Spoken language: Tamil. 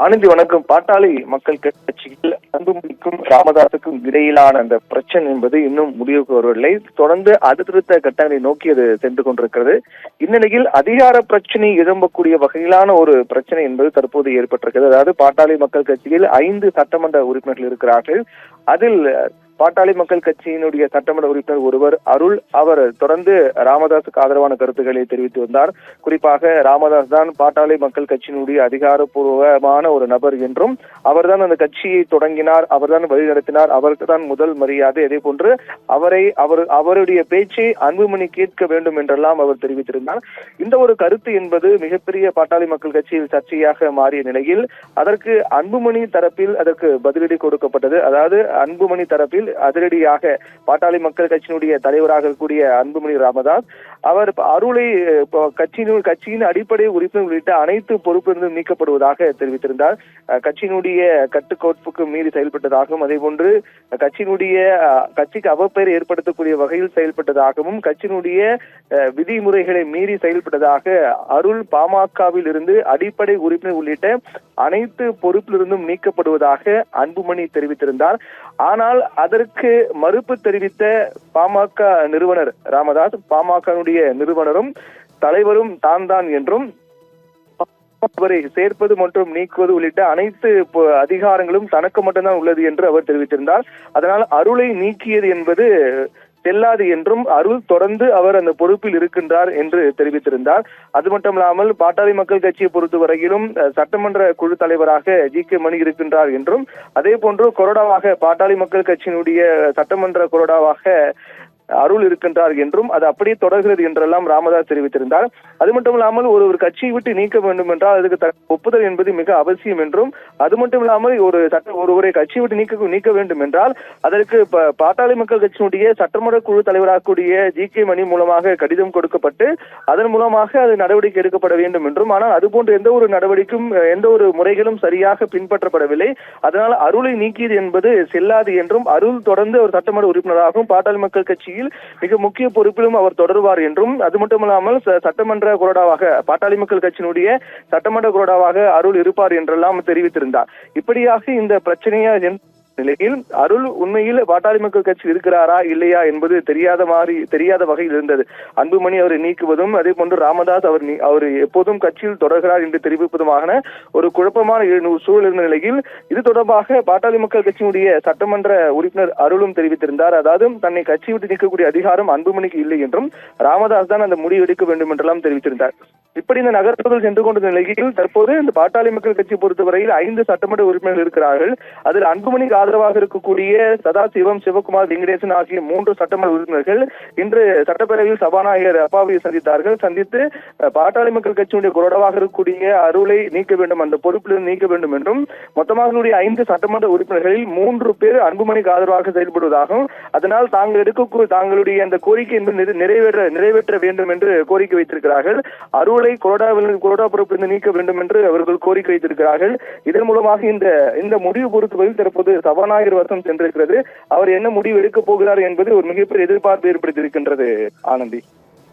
ஆனந்தி வணக்கம். பாட்டாளி மக்கள் கட்சியில் அன்புமணிக்கும் ராமதாசுக்கும் இடையிலான அந்த பிரச்சனை என்பது இன்னும் முடிவுக்கு வரவில்லை. தொடர்ந்து அடுத்தடுத்த கட்டங்களை நோக்கி அது சென்று கொண்டிருக்கிறது. இந்நிலையில் அதிகார பிரச்சனை எழும்பக்கூடிய வகையிலான ஒரு பிரச்சனை என்பது தற்போது ஏற்பட்டிருக்கிறது. அதாவது பாட்டாளி மக்கள் கட்சியில் 5 சட்டமன்ற உறுப்பினர்கள் இருக்கிறார்கள். அதில் பாட்டாளி மக்கள் கட்சியினுடைய சட்டமன்ற உறுப்பினர் ஒருவர் அருள், அவர் தொடர்ந்து ராமதாசுக்கு ஆதரவான கருத்துக்களை தெரிவித்து வந்தார். குறிப்பாக ராமதாஸ் தான் பாட்டாளி மக்கள் கட்சியினுடைய அதிகாரப்பூர்வமான ஒரு நபர் என்றும், அவர்தான் அந்த கட்சியை தொடங்கினார், அவர்தான் வழிநடத்தினார், அவருக்கு தான் முதல் மரியாதை, அதே போன்று அவருடைய பேச்சை அன்புமணி கேட்க வேண்டும் என்றெல்லாம் அவர் தெரிவித்திருந்தார். இந்த ஒரு கருத்து என்பது மிகப்பெரிய பாட்டாளி மக்கள் கட்சியில் சர்ச்சையாக மாறிய நிலையில் அதற்கு அன்புமணி தரப்பில் அதற்கு பதிலடி கொடுக்கப்பட்டது. அதாவது அன்புமணி தரப்பில் அதிரடியாக பாட்டாளி மக்கள் கட்சியினுடைய தலைவராக இருக்கக்கூடிய அன்புமணி ராமதாஸ் அவர் அருளை கட்சியின் அடிப்படை உறுப்பினர் உள்ளிட்ட அனைத்து பொறுப்பிலிருந்தும் நீக்கப்படுவதாக தெரிவித்திருந்தார். கட்சியினுடைய கட்டுக்கோப்புக்கு மீறி செயல்பட்டதாகவும், அதே போன்று கட்சிக்கு அவப்பெயர் ஏற்படுத்தக்கூடிய வகையில் செயல்பட்டதாகவும், கட்சியினுடைய விதிமுறைகளை மீறி செயல்பட்டதாக அருள் பாமகவில் இருந்து அடிப்படை உறுப்பினர் உள்ளிட்ட அனைத்து பொறுப்பிலிருந்தும் நீக்கப்படுவதாக அன்புமணி தெரிவித்திருந்தார். ஆனால் அதற்கு மறுப்பு தெரிவித்த பாமக நிறுவனர் ராமதாஸ், பாமகனுடைய நிறுவனரும் தலைவரும் தான் என்றும், அவரை சேர்ப்பது மற்றும் நீக்குவது உள்ளிட்ட அனைத்து அதிகாரங்களும் தனக்கு மட்டும்தான் உள்ளது என்று அவர் தெரிவித்திருந்தார். அதனால் அருளை நீக்கியது என்பது செல்லாது என்றும், அருள் தொடர்ந்து அவர் அந்த பொறுப்பில் இருக்கின்றார் என்று தெரிவித்திருந்தார். அது மட்டுமில்லாமல் பாட்டாளி மக்கள் கட்சியை பொறுத்தவரையிலும் சட்டமன்ற குழு தலைவராக ஜி.கே. மணி இருக்கின்றார் என்றும், அதே போன்று கொறடாவாக பாட்டாளி மக்கள் கட்சியினுடைய சட்டமன்ற கொறடாவாக அருள் இருக்கின்றார் என்றும், அது அப்படியே தொடர்கிறது என்றெல்லாம் ராமதாஸ் தெரிவித்திருந்தார். அது மட்டும் இல்லாமல் ஒரு கட்சியை விட்டு நீக்க வேண்டும் என்றால் அதுக்கு ஒப்புதல் என்பது மிக அவசியம் என்றும், அது மட்டும் இல்லாமல் ஒருவரை கட்சியை விட்டு நீக்க வேண்டும் என்றால் அதற்கு பாட்டாளி மக்கள் கட்சியினுடைய சட்டமன்ற குழு தலைவராகக்கூடிய ஜி.கே. மணி மூலமாக கடிதம் கொடுக்கப்பட்டு அதன் மூலமாக அது நடவடிக்கை எடுக்கப்பட வேண்டும் என்றும், ஆனால் அதுபோன்ற எந்த ஒரு நடவடிக்கையும் எந்த ஒரு முறைகளும் சரியாக பின்பற்றப்படவில்லை. அதனால் அருளை நீக்கியது என்பது செல்லாது என்றும், அருள் தொடர்ந்து ஒரு சட்டமன்ற உறுப்பினராகவும் பாட்டாளி மக்கள் கட்சி மிக முக்கிய பொறுப்பிலும் அவர் தொடர்வார் என்றும், அது மட்டுமல்லாமல் சட்டமன்ற கொறடாவாக பாட்டாளி மக்கள் கட்சியினுடைய சட்டமன்ற கொறடாவாக அருள் இருப்பார் என்றெல்லாம் தெரிவித்திருந்தார். இப்படியாக இந்த பிரச்சனையா நிலையில் அருள் உண்மையில் பாட்டாளி மக்கள் கட்சி இருக்கிறாரா இல்லையா என்பது தெரியாத வகையில் இருந்தது. அன்புமணி அவரை நீக்குவதும், அதே போன்று ராமதாஸ் அவர் எப்போதும் கட்சியில் தொடர்கிறார் என்று தெரிவிப்பதுமான ஒரு குழப்பமான சூழல் இருந்த நிலையில் இது தொடர்பாக பாட்டாளி மக்கள் கட்சியினுடைய சட்டமன்ற உறுப்பினர் அருளும் தெரிவித்திருந்தார். அதாவது தன்னை கட்சி விட்டு நீக்கக்கூடிய அதிகாரம் அன்புமணிக்கு இல்லை என்றும், ராமதாஸ் தான் அந்த முடிவு எடுக்க வேண்டும் என்றெல்லாம் தெரிவித்திருந்தார். இப்படி இந்த நகர்வுகள் சென்று கொண்ட நிலையில் தற்போது இந்த பாட்டாளி மக்கள் கட்சி பொறுத்தவரையில் 5 சட்டமன்ற உறுப்பினர்கள் இருக்கிறார்கள். அதில் அன்புமணிக்கு ஆதரவாக இருக்கக்கூடிய சதாசிவம், சிவகுமார், வெங்கடேசன் ஆகிய 3 சட்டமன்ற உறுப்பினர்கள் இன்று சட்டப்பேரவையில் சபாநாயகர் அப்பாவை சந்தித்து பாட்டாளி மக்கள் கட்சியுடைய கொறடாவாக இருக்கக்கூடிய அருளை நீக்க வேண்டும், அந்த பொறுப்பிலிருந்து நீக்க வேண்டும் என்றும், மொத்தமாக 5 சட்டமன்ற உறுப்பினர்களில் 3 பேர் அன்புமணிக்கு ஆதரவாக செயல்படுவதாகவும், அதனால் தாங்களுடைய அந்த கோரிக்கை என்பது நிறைவேற்ற வேண்டும் என்று கோரிக்கை வைத்திருக்கிறார்கள். அருளை கொறடா பொறுப்பிலிருந்து நீக்க வேண்டும் என்று அவர்கள் கோரிக்கை வைத்திருக்கிறார்கள். இதன் மூலமாக இந்த முடிவு பொறுத்தவரையில் தற்போது சபாநாயகர் வசம் சென்றிருக்கிறது. அவர் என்ன முடிவு எடுக்கப் போகிறார் என்பது ஒரு மிகப்பெரிய எதிர்பார்ப்பு ஏற்படுத்தியிருக்கின்றது. ஆனந்தி.